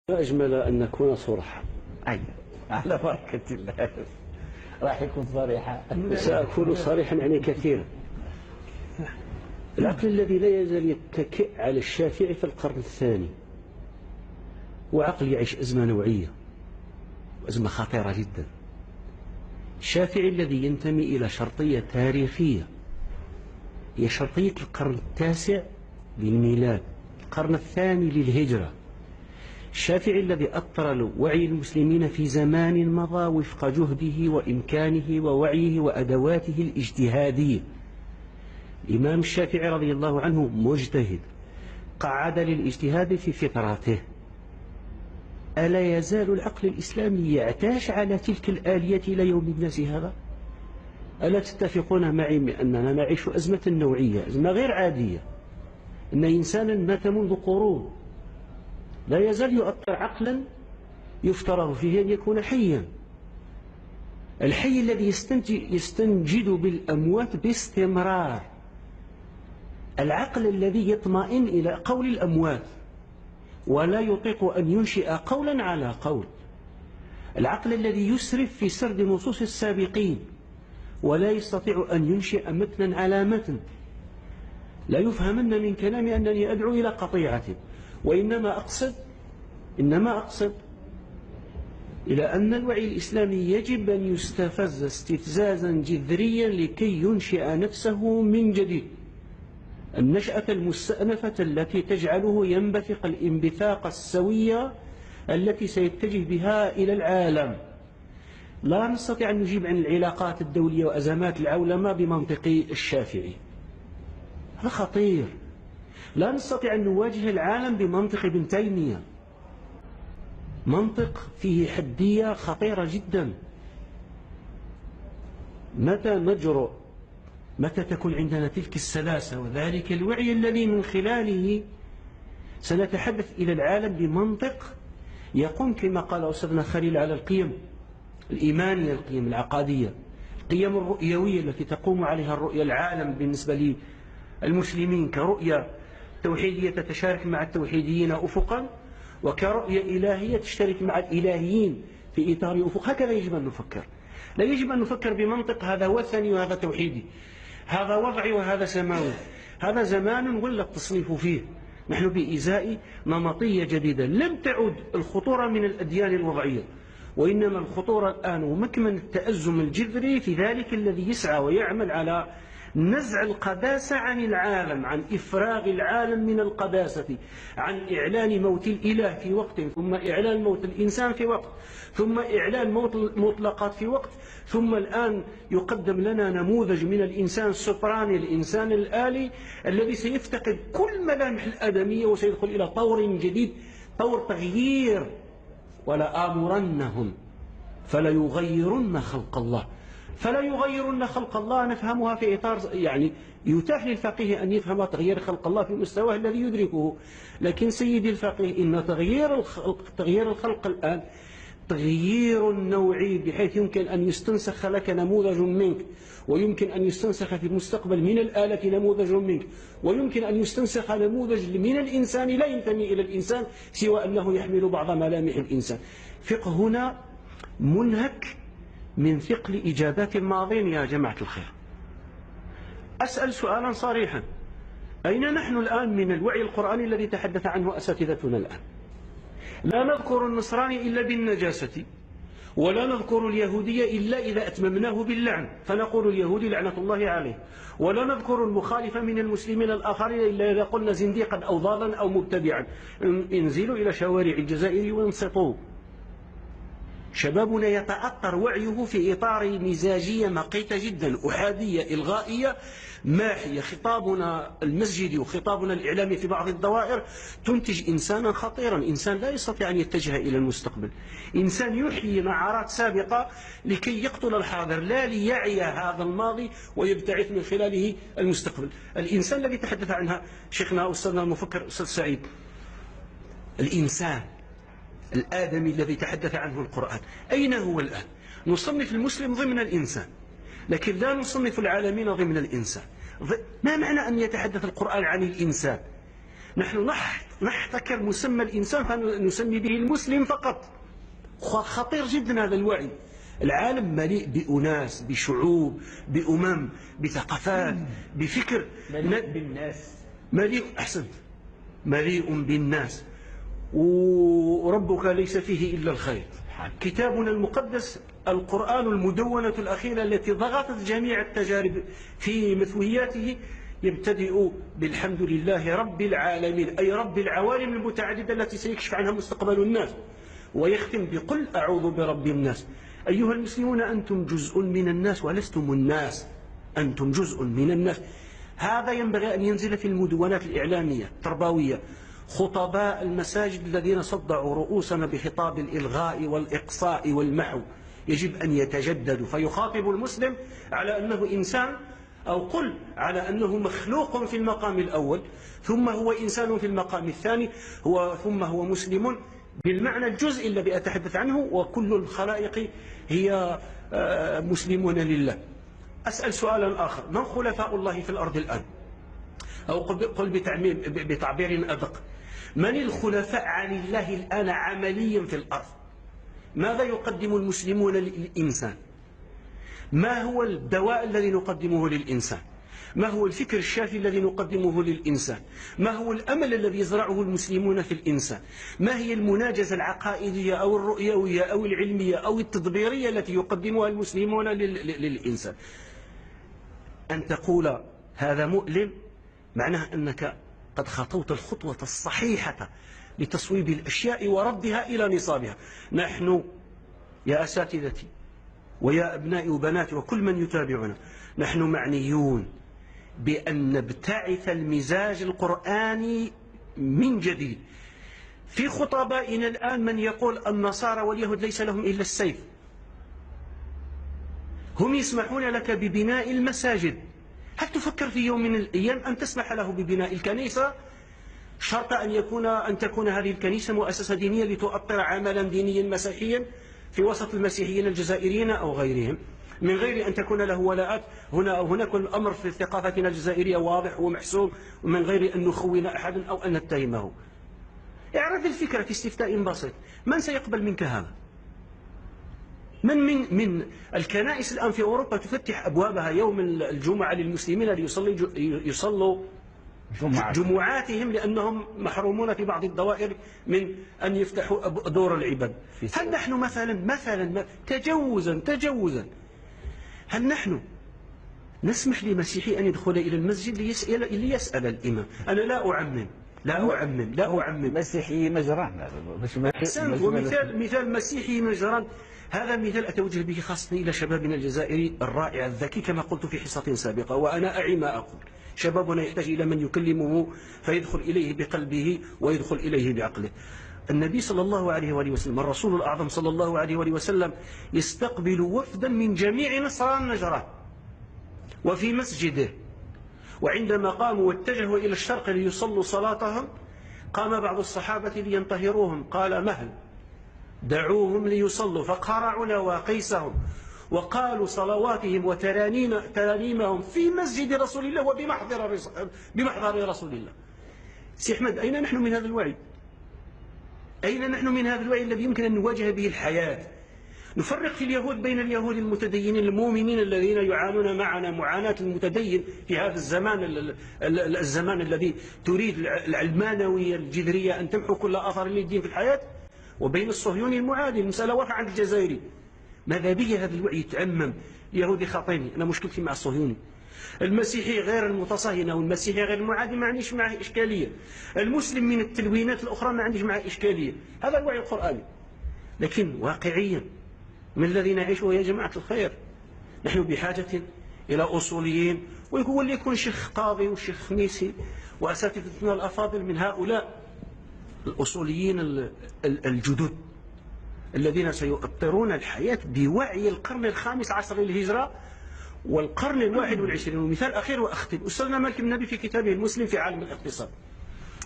ما أجمل أن نكون صرحا. أي على بركة الله راح يكون صريحا. سأكون صريحا يعني كثيرا. العقل الذي لا يزال يتكئ على الشافعي في القرن الثاني وعقل يعيش أزمة نوعية وأزمة خطيرة جدا. الشافعي الذي ينتمي إلى شرطية تاريخية هي شرطية القرن التاسع للميلاد، القرن الثاني للهجرة. الشافعي الذي أثر وعي المسلمين في زمان مضى وفق جهده وإمكانه ووعيه وأدواته الاجتهادية. الإمام الشافعي رضي الله عنه مجتهد قعد للاجتهاد في فطرته. ألا يزال العقل الإسلامي يعتاش على تلك الآلية إلى يوم الناس هذا؟ ألا تتفقون معي بأننا نعيش أزمة نوعية، أزمة غير عادية؟ إن إنسانا مات منذ قرون لا يزال يؤثر عقلا يفترض فيه أن يكون حيا. الحي الذي يستنجد بالأموات باستمرار، العقل الذي يطمئن إلى قول الأموات ولا يطيق أن ينشئ قولا على قول، العقل الذي يسرف في سرد نصوص السابقين ولا يستطيع أن ينشئ متنا على متن. لا يفهمن من كلامي أنني أدعو إلى قطيعة، وإنما أقصد إلى أن الوعي الإسلامي يجب أن يستفز استفزازا جذريا لكي ينشئ نفسه من جديد، النشأة المستأنفة التي تجعله ينبثق الانبثاق السوية التي سيتجه بها إلى العالم. لا نستطيع أن نجيب عن العلاقات الدولية وأزمات العولمة بمنطق الشافعي، هذا خطير. لا نستطيع أن نواجه العالم بمنطق ابن تيمية، منطق فيه حدية خطيرة جدا. متى نجرؤ، متى تكون عندنا تلك السلاسة وذلك الوعي الذي من خلاله سنتحدث إلى العالم بمنطق يقوم كما قال أستاذنا خليل على القيم الإيمانية، القيم العقادية، القيم الرؤيوية التي تقوم عليها الرؤية العالم بالنسبة للمسلمين كرؤية توحيدية تتشارك مع التوحيديين أفقا، وكرؤية إلهية تشترك مع الإلهيين في إطار أفق. هكذا يجب أن نفكر. لا يجب أن نفكر بمنطق هذا وثني وهذا توحيدي، هذا وضعي وهذا سماوي. هذا زمان ولا التصنيف فيه. نحن بإزاء نمطية جديدة لم تعد الخطورة من الأديان الوضعية، وإنما الخطورة الآن ومكمن التأزم الجذري في ذلك الذي يسعى ويعمل على نزع القداسة عن العالم، عن إفراغ العالم من القداسة، عن إعلان موت الإله في وقت، ثم إعلان موت الإنسان في وقت، ثم إعلان موت المطلقات في وقت، ثم الآن يقدم لنا نموذج من الإنسان السفراني، الإنسان الآلي الذي سيفتقد كل ملامح الآدمية وسيدخل إلى طور جديد، طور تغيير. ولا آمرنهم فليغيرن خلق الله. فلا يغيرن خلق الله نفهمها في إطار يعني يتاح للفقيه أن يفهم تغيير خلق الله في مستواه الذي يدركه، لكن سيدي الفقيه إن تغيير الخلق الآن تغيير نوعي، بحيث يمكن أن يستنسخ لك نموذج منك، ويمكن أن يستنسخ في المستقبل من الآلة نموذج منك، ويمكن أن يستنسخ نموذج من الإنسان لا ينتمي إلى الإنسان سوى أنه يحمل بعض ملامح الإنسان. فقه هنا منهك من ثقل إجابات الماضين يا جماعة الخير. أسأل سؤالا صريحا: أين نحن الآن من الوعي القرآني الذي تحدث عنه أساتذتنا الآن؟ لا نذكر النصراني إلا بالنجاسة، ولا نذكر اليهودية إلا إذا أتممناه باللعن فنقول اليهودي لعنة الله عليه، ولا نذكر المخالف من المسلمين الآخرين إلا إذا قلنا زنديقا أو ضالا أو مبتدعا. انزلوا إلى شوارع الجزائر وانصتوا. شبابنا يتأثر وعيه في إطار مزاجية مقيتة جدا، أحادية إلغائية ماحية. خطابنا المسجدي وخطابنا الإعلامي في بعض الدوائر تنتج إنسانا خطيرا، إنسان لا يستطيع أن يتجه إلى المستقبل، إنسان يحيي نعرات سابقة لكي يقتل الحاضر لا ليعي هذا الماضي ويبتعث من خلاله المستقبل. الإنسان الذي تحدث عنها شيخنا أستاذنا المفكر أستاذ سعيد، الإنسان الآدمي الذي تحدث عنه القرآن، أين هو الآن؟ نصنف المسلم ضمن الإنسان، لكن لا نصنف العالمين ضمن الإنسان. ما معنى أن يتحدث القرآن عن الإنسان؟ نحن نحتكر مسمى الإنسان فنسمي به المسلم فقط. خطير جدا هذا الوعي. العالم مليء بأناس، بشعوب، بأمم، بثقافات، بفكر، مليء بالناس. مليء بالناس، وربك ليس فيه إلا الخير. كتابنا المقدس القرآن المدونة الأخيرة التي ضغطت جميع التجارب في مثوياته يبتدئ بالحمد لله رب العالمين، أي رب العوالم المتعددة التي سيكشف عنها مستقبل الناس، ويختم بقل أعوذ برب الناس. أيها المسلمون أنتم جزء من الناس ولستم الناس، أنتم جزء من الناس. هذا ينبغي أن ينزل في المدونات الإعلامية التربوية. خطباء المساجد الذين صدعوا رؤوسنا بخطاب الإلغاء والإقصاء والمحو يجب أن يتجددوا، فيخاطب المسلم على أنه إنسان، أو قل على أنه مخلوق في المقام الأول، ثم هو إنسان في المقام الثاني، ثم هو مسلم بالمعنى الجزئي الذي أتحدث عنه، وكل الخلائق هي مسلمون لله. أسأل سؤالا آخر: من خلفاء الله في الأرض الآن؟ أو قل بتعبير أدق: من الخلفاء عن الله الآن عمليا في الأرض؟ ماذا يقدم المسلمون للإنسان؟ ما هو الدواء الذي نقدمه للإنسان؟ ما هو الفكر الشافي الذي نقدمه للإنسان؟ ما هو الأمل الذي يزرعه المسلمون في الإنسان؟ ما هي المناجزة العقائدية أو الرؤيوية أو العلمية أو التدبيرية التي يقدمها المسلمون للإنسان؟ أن تقول هذا مؤلم معناه أنك قد خطوت الخطوة الصحيحة لتصويب الأشياء وردها إلى نصابها. نحن يا أساتذتي ويا أبنائي وبناتي وكل من يتابعنا، نحن معنيون بأن نبتعث المزاج القرآني من جديد. في خطبائنا الآن من يقول النصارى واليهود ليس لهم إلا السيف. هم يسمحون لك ببناء المساجد. هل تفكر في يوم من الأيام أن تسمح له ببناء الكنيسة شرط أن تكون هذه الكنيسة مؤسسة دينية لتؤطر عملا دينيا مسيحيا في وسط المسيحيين الجزائريين أو غيرهم، من غير أن تكون له ولاءات هنا أو هناك؟ الأمر في ثقافتنا الجزائرية واضح ومحسوم، ومن غير أن نخون أحدا أو أن نتهمه. اعرض الفكرة في استفتاء بسيط: من سيقبل منك هذا؟ من الكنائس الآن في أوروبا تفتح أبوابها يوم الجمعة للمسلمين ليصلوا جمعاتهم، لأنهم محرومون في بعض الدوائر من أن يفتحوا دور العباد. هل نحن مثلا تجوزا هل نحن نسمح لمسيحي أن يدخل إلى المسجد ليسأل الإمام؟ أنا لا أعمم مسيحي مجران. مثال مسيحي مجران. هذا مثال أتوجه به خاصة إلى شبابنا الجزائري الرائع الذكي، كما قلت في حصة سابقة، وأنا أعي ما أقول. شبابنا يحتاج إلى من يكلمه فيدخل إليه بقلبه ويدخل إليه بعقله. النبي صلى الله عليه وآله وسلم، الرسول الأعظم صلى الله عليه وآله وسلم، يستقبل وفدا من جميع نصران نجران وفي مسجده، وعندما قاموا واتجهوا إلى الشرق ليصلوا صلاتهم قام بعض الصحابة لينتهروهم، قال: مهل، دعوهم ليصلوا. فقرعوا نواقيسهم وقالوا صلواتهم وترانيمهم في مسجد رسول الله وبمحضر رسول الله. سي أحمد، أين نحن من هذا الوعي؟ أين نحن من هذا الوعي الذي يمكن أن نواجه به الحياة؟ نفرق في اليهود بين اليهود المتدينين المؤمنين الذين يعانون معنا معاناة المتدين في هذا الزمان الذي تريد العلمانوية الجذرية أن تمحو كل أثر للدين في الحياة، وبين الصهيوني المعادي. المسألة واضحة عند الجزائري. ماذا به هذا الوعي يتعمم؟ اليهودي خاطيني، أنا مشكلتي مع الصهيوني. المسيحي غير المتصهين أو المسيحي غير المعادي ما عنديش معه إشكالية. المسلم من التلوينات الأخرى ما عنديش معه إشكالية. هذا الوعي القرآني. لكن واقعيا من الذي نعيشه يا جماعة الخير؟ نحن بحاجة إلى أصوليين، ويقول يكون شيخ قاضي وشيخ خميسي وأساتذتنا الأفاضل من هؤلاء الأصوليين الجدد الذين سيؤطرون الحياة بوعي القرن الخامس عشر للهجرة والقرن الواحد والعشرين. ومثال أخير وأختم: أستاذنا مالك بن نبي في كتابه المسلم في عالم الاقتصاد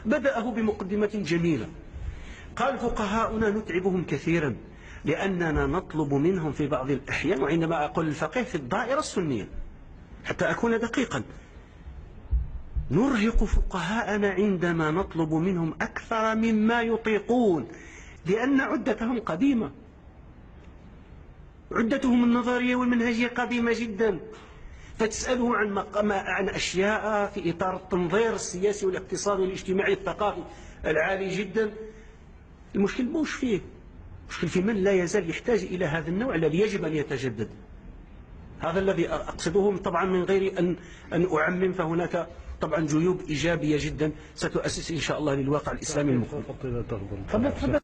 بدأه بمقدمة جميلة. قال: فقهاؤنا نتعبهم كثيرا لأننا نطلب منهم في بعض الأحيان، وعندما أقول الفقيه في الدائرة السنية حتى أكون دقيقا، نرهق فقهاءنا عندما نطلب منهم أكثر مما يطيقون، لأن عدتهم قديمة، عدتهم النظرية والمنهجية قديمة جدا. فتسأله عن أشياء في إطار التنظير السياسي والاقتصادي والاجتماعي الثقافي العالي جدا. المشكل مش فيه، المشكل في من لا يزال يحتاج إلى هذا النوع الذي يجب أن يتجدد. هذا الذي أقصده طبعا من غير أن أعمم، فهناك طبعا جيوب إيجابية جدا ستؤسس إن شاء الله للواقع الإسلامي المقبل.